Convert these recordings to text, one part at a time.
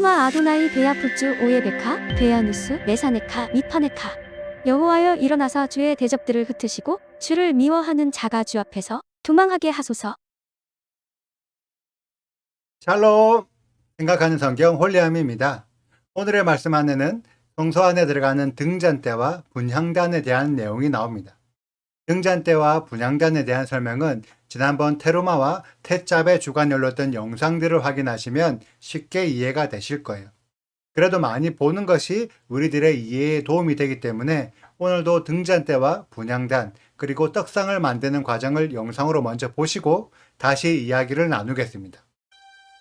슈마 아도나이 베야푸츠 오예베카 베야누스 메사네카 미파네카. 여호와여 일어나사 주의 대적들을 흩으시고 주를 미워하는 자가 주 앞에서 도망하게 하소서. 샬롬! 생각하는 성경 홀리함입니다. 오늘의 말씀 안에는 성소 안에 들어가는 등잔대와 분향단에 대한 내용이 나옵니다. 등잔대와 분향단에 대한 설명은 지난번 테루마와 테짭의 주간 열렸던 영상들을 확인하시면 쉽게 이해가 되실 거예요. 그래도 많이 보는 것이 우리들의 이해에 도움이 되기 때문에 오늘도 등잔대와 분향단 그리고 떡상을 만드는 과정을 영상으로 먼저 보시고 다시 이야기를 나누겠습니다.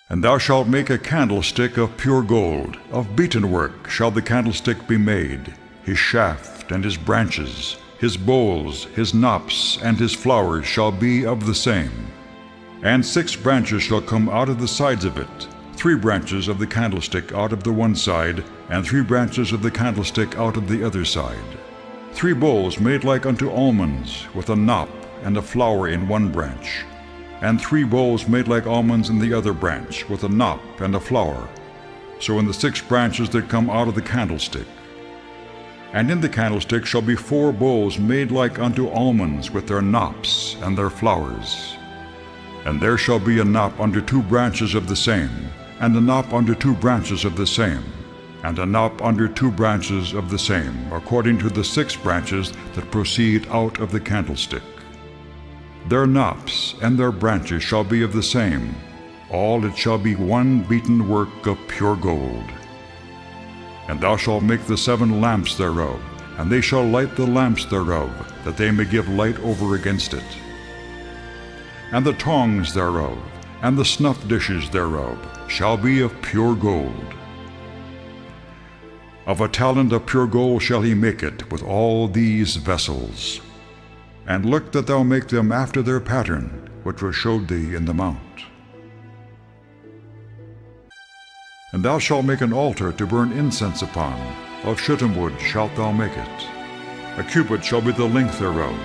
And thou shalt make a candlestick of pure gold, of beaten work shall the candlestick be made, his shaft and his branches, his bowls, his knops, and his flowers shall be of the same. And 6 branches shall come out of the sides of it, 3 branches of the candlestick out of the one side, and 3 branches of the candlestick out of the other side. 3 bowls made like unto almonds, with a knop and a flower in one branch, and 3 bowls made like almonds in the other branch, with a knop and a flower, so in the 6 branches that come out of the candlestick. And in the candlestick shall be 4 bowls made like unto almonds, with their knops and their flowers. And there shall be a knop under 2 branches of the same, and a knop under 2 branches of the same, and a knop under 2 branches of the same, according to the 6 branches that proceed out of the candlestick. Their knops and their branches shall be of the same. All it shall be one beaten work of pure gold. And thou shalt make the 7 lamps thereof, and they shall light the lamps thereof, that they may give light over against it. And the tongs thereof, and the snuff dishes thereof, shall be of pure gold. Of a talent of pure gold shall he make it with all these vessels. And look that thou make them after their pattern, which was showed thee in the mount. And thou shalt make an altar to burn incense upon, of shittim wood shalt thou make it. A cubit shall be the length thereof,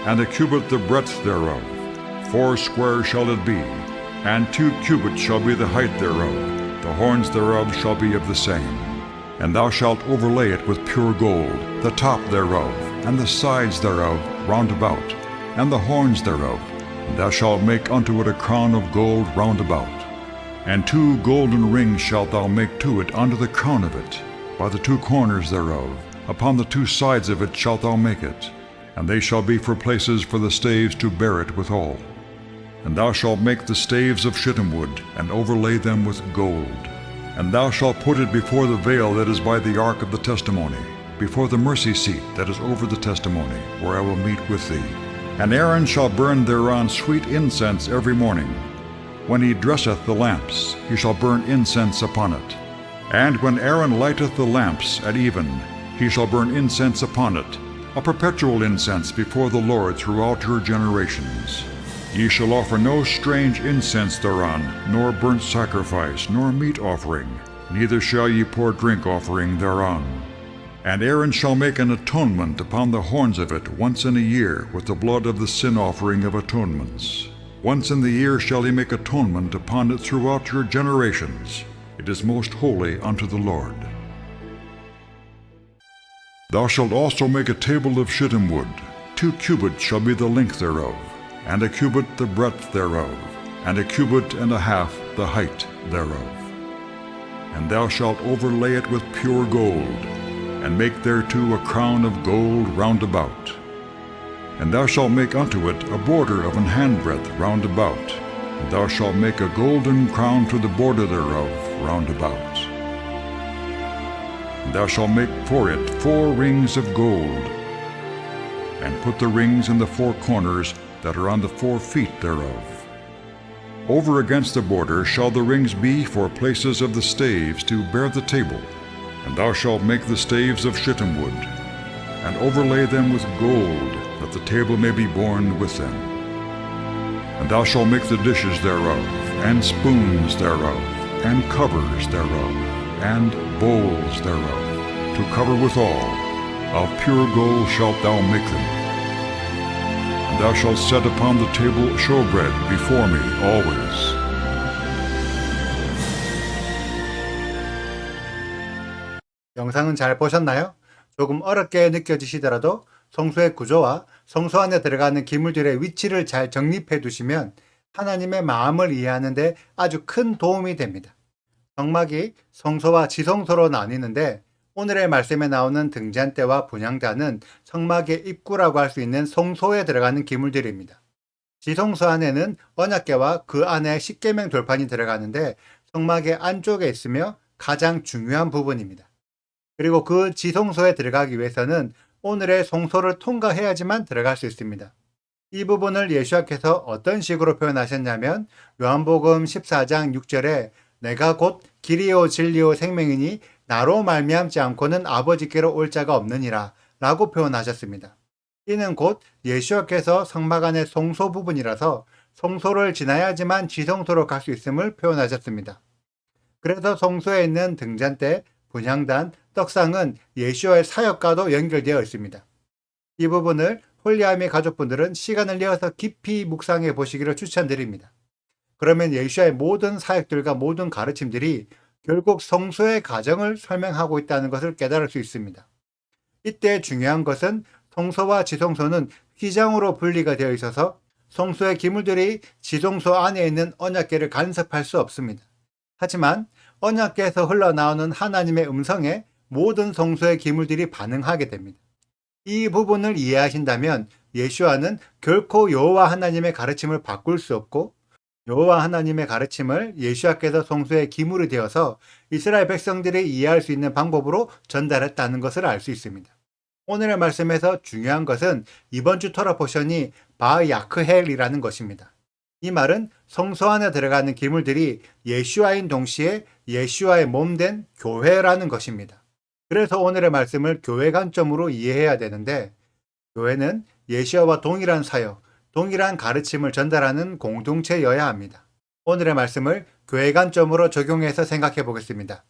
and a cubit the breadth thereof. 4 square shall it be, and 2 cubits shall be the height thereof. The horns thereof shall be of the same. And thou shalt overlay it with pure gold, the top thereof, and the sides thereof round about, and the horns thereof. And thou shalt make unto it a crown of gold round about. And 2 golden rings shalt thou make to it under the crown of it, by the 2 corners thereof. Upon the 2 sides of it shalt thou make it, and they shall be for places for the staves to bear it withal. And thou shalt make the staves of shittim wood, and overlay them with gold. And thou shalt put it before the veil that is by the ark of the testimony, before the mercy seat that is over the testimony, where I will meet with thee. And Aaron shall burn thereon sweet incense every morning. When he dresseth the lamps, he shall burn incense upon it. And when Aaron lighteth the lamps at even, he shall burn incense upon it, a perpetual incense before the Lord throughout your generations. Ye shall offer no strange incense thereon, nor burnt sacrifice, nor meat offering, neither shall ye pour drink offering thereon. And Aaron shall make an atonement upon the horns of it once in a year with the blood of the sin offering of atonements. Once in the year shall he make atonement upon it throughout your generations. It is most holy unto the Lord. Thou shalt also make a table of shittim wood. 2 cubits shall be the length thereof, and a cubit the breadth thereof, and a cubit and a half the height thereof. And thou shalt overlay it with pure gold, and make thereto a crown of gold round about. And thou shalt make unto it a border of an handbreadth round about, and thou shalt make a golden crown to the border thereof round about. And thou shalt make for it 4 rings of gold, and put the rings in the 4 corners that are on the 4 feet thereof. Over against the border shall the rings be for places of the staves to bear the table. And thou shalt make the staves of shittim wood, and overlay them with gold, that the table may be borne with them. And thou shalt make the dishes thereof, and spoons thereof, and covers thereof, and bowls thereof, to cover withal. Of pure gold shalt thou make them. And thou shalt set upon the table showbread before me always. 영상은 잘 보셨나요? 조금 어렵게 느껴지시더라도 성소의 구조와 성소 안에 들어가는 기물들의 위치를 잘 정립해 두시면 하나님의 마음을 이해하는 데 아주 큰 도움이 됩니다. 성막이 성소와 지성소로 나뉘는데 오늘의 말씀에 나오는 등잔대와 분향단은 성막의 입구라고 할 수 있는 성소에 들어가는 기물들입니다. 지성소 안에는 언약궤와 그 안에 십계명 돌판이 들어가는데 성막의 안쪽에 있으며 가장 중요한 부분입니다. 그리고 그 지성소에 들어가기 위해서는 오늘의 성소를 통과해야지만 들어갈 수 있습니다. 이 부분을 예수께서 어떤 식으로 표현하셨냐면 요한복음 14장 6절에 내가 곧 길이요 진리요 생명이니 나로 말미암지 않고는 아버지께로 올 자가 없느니라 라고 표현하셨습니다. 이는 곧 예수께서 성막 안의 성소 부분이라서 성소를 지나야지만 지성소로 갈 수 있음을 표현하셨습니다. 그래서 성소에 있는 등잔대, 분향단, 떡상은 예수와의 사역과도 연결되어 있습니다. 이 부분을 홀리아미 가족분들은 시간을 내어서 깊이 묵상해 보시기를 추천드립니다. 그러면 예수와의 모든 사역들과 모든 가르침들이 결국 성소의 과정을 설명하고 있다는 것을 깨달을 수 있습니다. 이때 중요한 것은 성소와 지성소는 휘장으로 분리가 되어 있어서 성소의 기물들이 지성소 안에 있는 언약궤를 간섭할 수 없습니다. 하지만 언약궤에서 흘러나오는 하나님의 음성에 모든 성소의 기물들이 반응하게 됩니다. 이 부분을 이해하신다면 예수와는 결코 여호와 하나님의 가르침을 바꿀 수 없고 여호와 하나님의 가르침을 예수와께서 성소의 기물이 되어서 이스라엘 백성들이 이해할 수 있는 방법으로 전달했다는 것을 알 수 있습니다. 오늘의 말씀에서 중요한 것은 이번 주 토라 포션이 바야크헬이라는 것입니다. 이 말은 성소 안에 들어가는 기물들이 예수와인 동시에 예수와의 몸된 교회라는 것입니다. 그래서 오늘의 말씀을 교회 관점으로 이해해야 되는데 교회는 예수와 동일한 사역, 동일한 가르침을 전달하는 공동체여야 합니다. 오늘의 말씀을 교회 관점으로 적용해서 생각해 보겠습니다.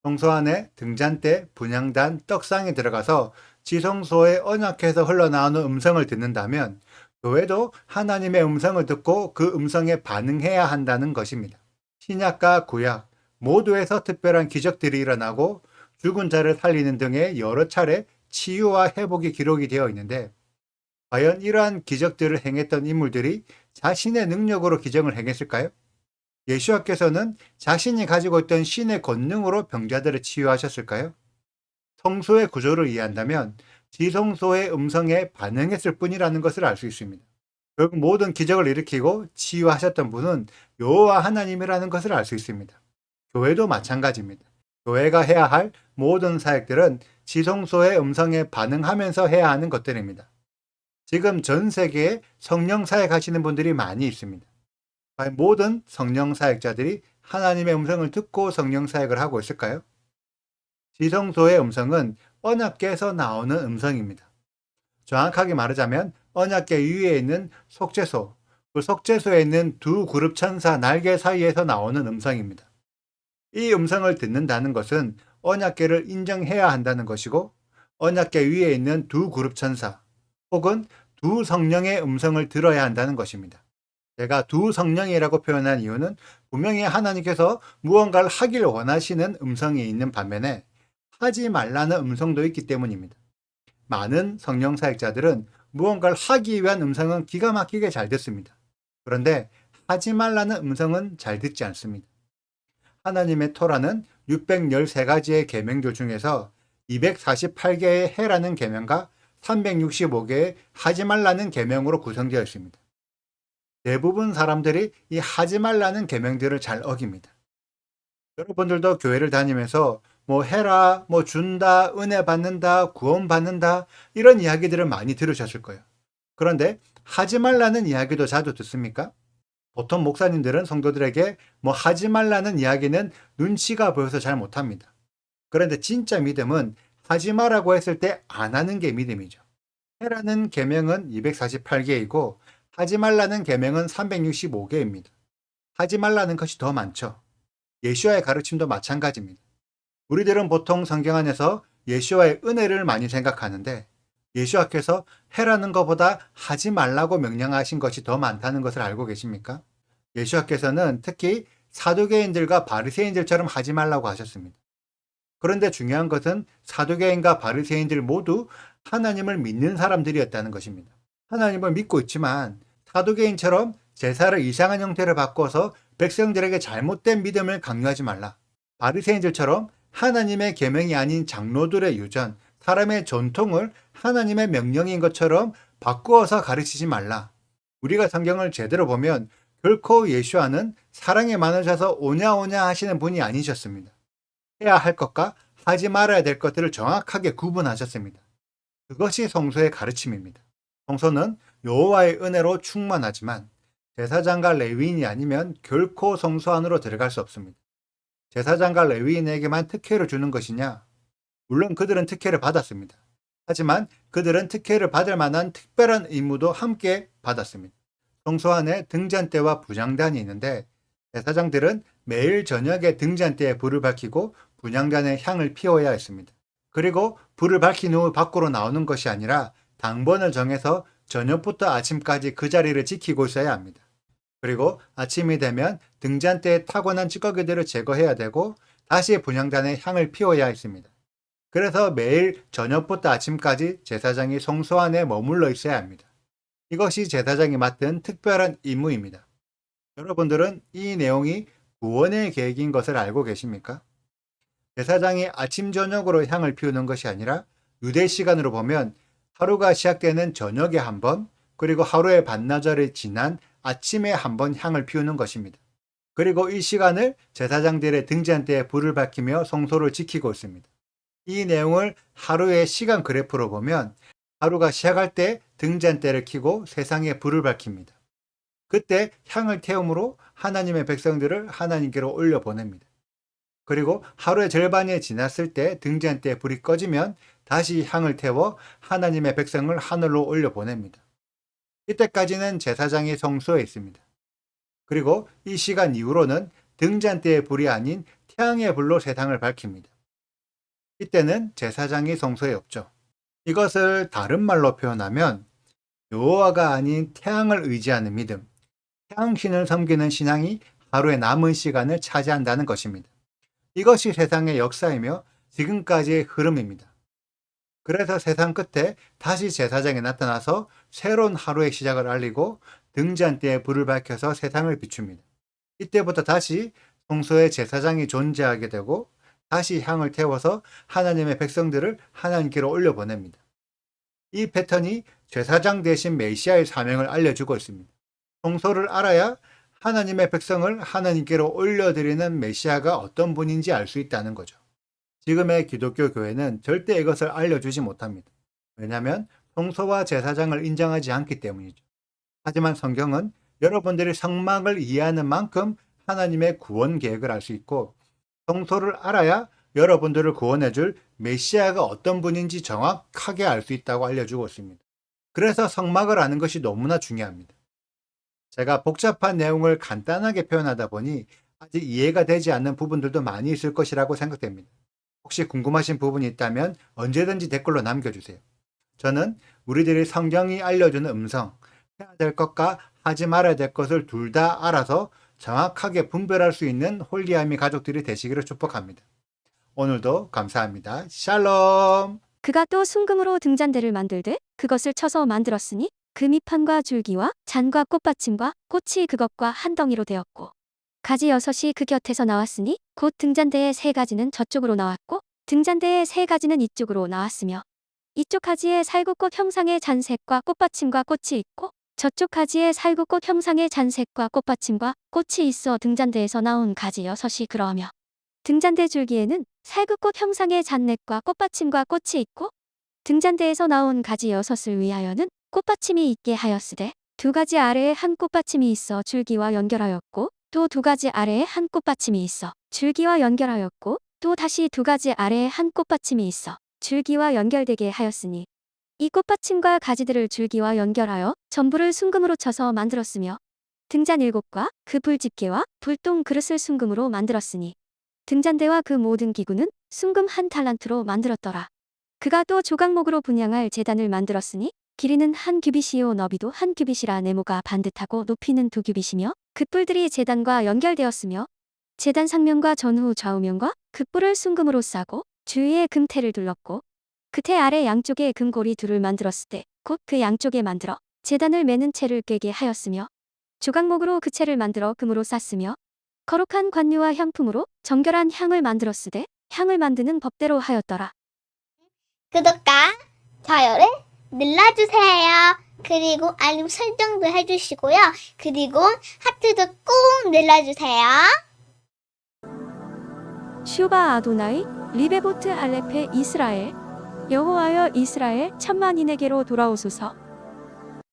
성소 안에 등잔대, 분향단, 떡상이 들어가서 지성소의 언약궤에서 흘러나오는 음성을 듣는다면 교회도 하나님의 음성을 듣고 그 음성에 반응해야 한다는 것입니다. 신약과 구약 모두에서 특별한 기적들이 일어나고 죽은 자를 살리는 등의 여러 차례 치유와 회복이 기록이 되어 있는데 과연 이러한 기적들을 행했던 인물들이 자신의 능력으로 기적을 행했을까요? 예수께서는 자신이 가지고 있던 신의 권능으로 병자들을 치유하셨을까요? 성소의 구조를 이해한다면 지성소의 음성에 반응했을 뿐이라는 것을 알 수 있습니다. 결국 모든 기적을 일으키고 치유하셨던 분은 여호와 하나님이라는 것을 알 수 있습니다. 교회도 마찬가지입니다. 교회가 해야 할 모든 사역들은 지성소의 음성에 반응하면서 해야 하는 것들입니다. 지금 전 세계에 성령 사역하시는 분들이 많이 있습니다. 모든 성령 사역자들이 하나님의 음성을 듣고 성령 사역을 하고 있을까요? 지성소의 음성은 언약궤에서 나오는 음성입니다. 정확하게 말하자면 언약궤 위에 있는 속죄소, 그 속죄소에 있는 두 그룹 천사 날개 사이에서 나오는 음성입니다. 이 음성을 듣는다는 것은 언약궤를 인정해야 한다는 것이고 언약궤 위에 있는 두 그룹 천사 혹은 두 성령의 음성을 들어야 한다는 것입니다. 제가 두 성령이라고 표현한 이유는 분명히 하나님께서 무언가를 하길 원하시는 음성이 있는 반면에 하지 말라는 음성도 있기 때문입니다. 많은 성령 사역자들은 무언가를 하기 위한 음성은 기가 막히게 잘 듣습니다. 그런데 하지 말라는 음성은 잘 듣지 않습니다. 하나님의 토라는 613가지의 계명들 중에서 248개의 해라는 계명과 365개의 하지 말라는 계명으로 구성되어 있습니다. 대부분 사람들이 이 하지 말라는 계명들을 잘 어깁니다. 여러분들도 교회를 다니면서 뭐 해라, 뭐 준다, 은혜 받는다, 구원 받는다 이런 이야기들을 많이 들으셨을 거예요. 그런데 하지 말라는 이야기도 자주 듣습니까? 보통 목사님들은 성도들에게 뭐 하지 말라는 이야기는 눈치가 보여서 잘 못합니다. 그런데 진짜 믿음은 하지 마라고 했을 때 안 하는 게 믿음이죠. 해라는 계명은 248개이고 하지 말라는 계명은 365개입니다. 하지 말라는 것이 더 많죠. 예수와의 가르침도 마찬가지입니다. 우리들은 보통 성경 안에서 예수와의 은혜를 많이 생각하는데 예수께서 해라는 것보다 하지 말라고 명령하신 것이 더 많다는 것을 알고 계십니까? 예수께서는 특히 사두개인들과 바리새인들처럼 하지 말라고 하셨습니다. 그런데 중요한 것은 사두개인과 바리새인들 모두 하나님을 믿는 사람들이었다는 것입니다. 하나님을 믿고 있지만 사두개인처럼 제사를 이상한 형태를 바꿔서 백성들에게 잘못된 믿음을 강요하지 말라. 바리새인들처럼 하나님의 계명이 아닌 장로들의 유전, 사람의 전통을 하나님의 명령인 것처럼 바꾸어서 가르치지 말라. 우리가 성경을 제대로 보면 결코 예수와는 사랑에 많으셔서 오냐오냐 하시는 분이 아니셨습니다. 해야 할 것과 하지 말아야 될 것들을 정확하게 구분하셨습니다. 그것이 성소의 가르침입니다. 성소는 여호와의 은혜로 충만하지만 제사장과 레위인이 아니면 결코 성소 안으로 들어갈 수 없습니다. 제사장과 레위인에게만 특혜를 주는 것이냐? 물론 그들은 특혜를 받았습니다. 하지만 그들은 특혜를 받을 만한 특별한 임무도 함께 받았습니다. 성소 안에 등잔대와 분향단이 있는데 제사장들은 매일 저녁에 등잔대에 불을 밝히고 분향단에 향을 피워야 했습니다. 그리고 불을 밝힌 후 밖으로 나오는 것이 아니라 당번을 정해서 저녁부터 아침까지 그 자리를 지키고 있어야 합니다. 그리고 아침이 되면 등잔대에 타고난 찌꺼기들을 제거해야 되고 다시 분향단에 향을 피워야 했습니다. 그래서 매일 저녁부터 아침까지 제사장이 성소 안에 머물러 있어야 합니다. 이것이 제사장이 맡은 특별한 임무입니다. 여러분들은 이 내용이 구원의 계획인 것을 알고 계십니까? 제사장이 아침 저녁으로 향을 피우는 것이 아니라 유대 시간으로 보면 하루가 시작되는 저녁에 한 번, 그리고 하루의 반나절이 지난 아침에 한 번 향을 피우는 것입니다. 그리고 이 시간을 제사장들의 등잔대에 불을 밝히며 성소를 지키고 있습니다. 이 내용을 하루의 시간 그래프로 보면 하루가 시작할 때 등잔대를 켜고 세상에 불을 밝힙니다. 그때 향을 태움으로 하나님의 백성들을 하나님께로 올려보냅니다. 그리고 하루의 절반이 지났을 때 등잔대에 불이 꺼지면 다시 향을 태워 하나님의 백성을 하늘로 올려보냅니다. 이때까지는 제사장이 성소에 있습니다. 그리고 이 시간 이후로는 등잔대의 불이 아닌 태양의 불로 세상을 밝힙니다. 이때는 제사장이 성소에 없죠. 이것을 다른 말로 표현하면 여호와가 아닌 태양을 의지하는 믿음, 태양신을 섬기는 신앙이 하루의 남은 시간을 차지한다는 것입니다. 이것이 세상의 역사이며 지금까지의 흐름입니다. 그래서 세상 끝에 다시 제사장이 나타나서 새로운 하루의 시작을 알리고 등잔대에 불을 밝혀서 세상을 비춥니다. 이때부터 다시 성소에 제사장이 존재하게 되고 다시 향을 태워서 하나님의 백성들을 하나님께로 올려보냅니다. 이 패턴이 제사장 대신 메시아의 사명을 알려주고 있습니다. 성소를 알아야 하나님의 백성을 하나님께로 올려드리는 메시아가 어떤 분인지 알 수 있다는 거죠. 지금의 기독교 교회는 절대 이것을 알려주지 못합니다. 왜냐하면 성소와 제사장을 인정하지 않기 때문이죠. 하지만 성경은 여러분들이 성막을 이해하는 만큼 하나님의 구원 계획을 알 수 있고 성소를 알아야 여러분들을 구원해줄 메시아가 어떤 분인지 정확하게 알 수 있다고 알려주고 있습니다. 그래서 성막을 아는 것이 너무나 중요합니다. 제가 복잡한 내용을 간단하게 표현하다 보니 아직 이해가 되지 않는 부분들도 많이 있을 것이라고 생각됩니다. 혹시 궁금하신 부분이 있다면 언제든지 댓글로 남겨주세요. 저는 우리들이 성경이 알려주는 음성, 해야 될 것과 하지 말아야 될 것을 둘 다 알아서 정확하게 분별할 수 있는 홀리아미 가족들이 되시기를 축복합니다. 오늘도 감사합니다. 샬롬! 그가 또 순금으로 등잔대를 만들되 그것을 쳐서 만들었으니 그 밑판과 줄기와 잔과 꽃받침과 꽃이 그것과 한 덩이로 되었고 가지 6이 그 곁에서 나왔으니 곧 등잔대의 3가지는 저쪽으로 나왔고 등잔대의 3가지는 이쪽으로 나왔으며 이쪽 가지에 살구꽃 형상의 잔색과 꽃받침과 꽃이 있고 저쪽 가지에 살구꽃 형상의 잔색과 꽃받침과 꽃이 있어 등잔대에서 나온 가지 6이 그러하며 등잔대 줄기에는 살구꽃 형상의 잔넷과 꽃받침과 꽃이 있고 등잔대에서 나온 가지 6을 위하여는 꽃받침이 있게 하였으되 2가지 아래에 한 꽃받침이 있어 줄기와 연결하였고 또 2가지 아래에 한 꽃받침이 있어 줄기와 연결하였고 또 다시 2가지 아래에 한 꽃받침이 있어 줄기와 연결되게 하였으니 이 꽃받침과 가지들을 줄기와 연결하여 전부를 순금으로 쳐서 만들었으며 등잔 7과 그 불집게와 불똥 그릇을 순금으로 만들었으니 등잔대와 그 모든 기구는 순금 1달란트로 만들었더라. 그가 또 조각목으로 분향할 제단을 만들었으니 길이는 1규빗이요 너비도 1규빗이라 네모가 반듯하고 높이는 2규빗이며 그 뿔들이 제단과 연결되었으며 제단 상면과 전후 좌우면과 그 뿔을 순금으로 싸고 주위에 금태를 둘렀고 그 태 아래 양쪽에 금고리 둘을 만들었을 때 곧 그 양쪽에 만들어 제단을 매는 채를 꿰게 하였으며 조각목으로 그 채를 만들어 금으로 쌌으며 거룩한 관유와 향품으로 정결한 향을 만들었으되 향을 만드는 법대로 하였더라. 구독과 좋아요를 눌러주세요. 그리고 알림 설정도 해주시고요. 그리고 하트도 꼭 눌러주세요. 슈바 아도나이 리베보트 할레페 이스라엘 여호와여 이스라엘 천만인에게로 돌아오소서.